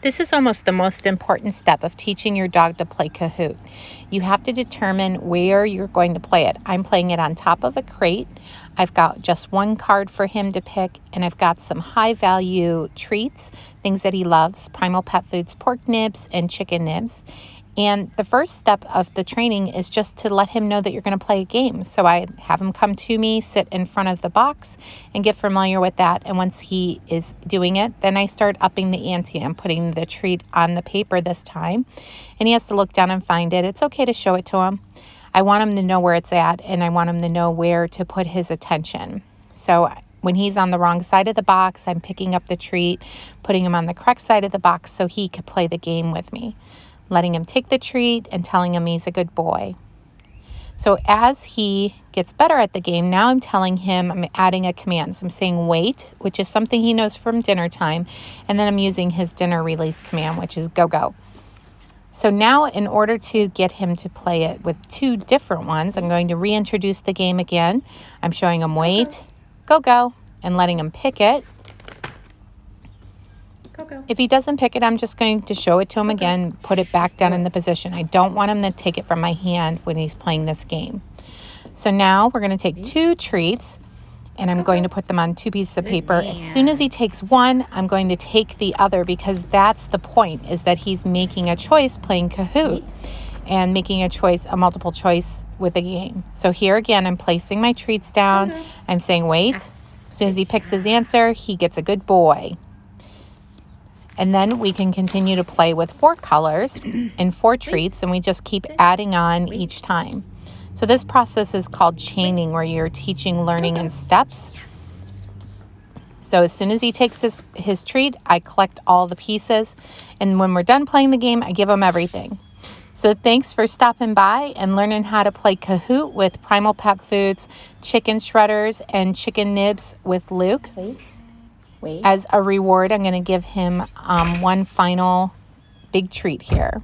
This is almost the most important step of teaching your dog to play Kahoot. You have to determine where you're going to play it. I'm playing it on top of a crate. I've got just one card for him to pick, and I've got some high value treats, things that he loves, Primal Pet Foods pork nibs and chicken nibs. And the first step of the training is just to let him know that you're going to play a game. So I have him come to me, sit in front of the box, and get familiar with that. And once he is doing it, then I start upping the ante. I'm putting the treat on the paper this time, and he has to look down and find it. It's okay to show it to him. I want him to know where it's at, and I want him to know where to put his attention. So when he's on the wrong side of the box, I'm picking up the treat, putting him on the correct side of the box so he could play the game with me, letting him take the treat and telling him he's a good boy. So as he gets better at the game, now I'm telling him, I'm adding a command. So I'm saying wait, which is something he knows from dinner time. And then I'm using his dinner release command, which is go, go. So now in order to get him to play it with two different ones, I'm going to reintroduce the game again. I'm showing him wait, go, go, and letting him pick it. Go. If he doesn't pick it, I'm just going to show it to him again, put it back down in the position. I don't want him to take it from my hand when he's playing this game. So now we're going to take two treats, and I'm going to put them on two pieces of paper. As soon as he takes one, I'm going to take the other, because that's the point, is that he's making a choice playing Kahoot and making a choice, a multiple choice with a game. So here again, I'm placing my treats down. I'm saying wait. As soon as he picks his answer, he gets a good boy. And then we can continue to play with 4 colors and 4 treats, and we just keep adding on each time. So this process is called chaining, where you're teaching learning in steps. So as soon as he takes his treat, I collect all the pieces. And when we're done playing the game, I give him everything. So thanks for stopping by and learning how to play Kahoot with Primal Pet Foods, chicken shredders, and chicken nibs with Luke. As a reward, I'm going to give him one final big treat here.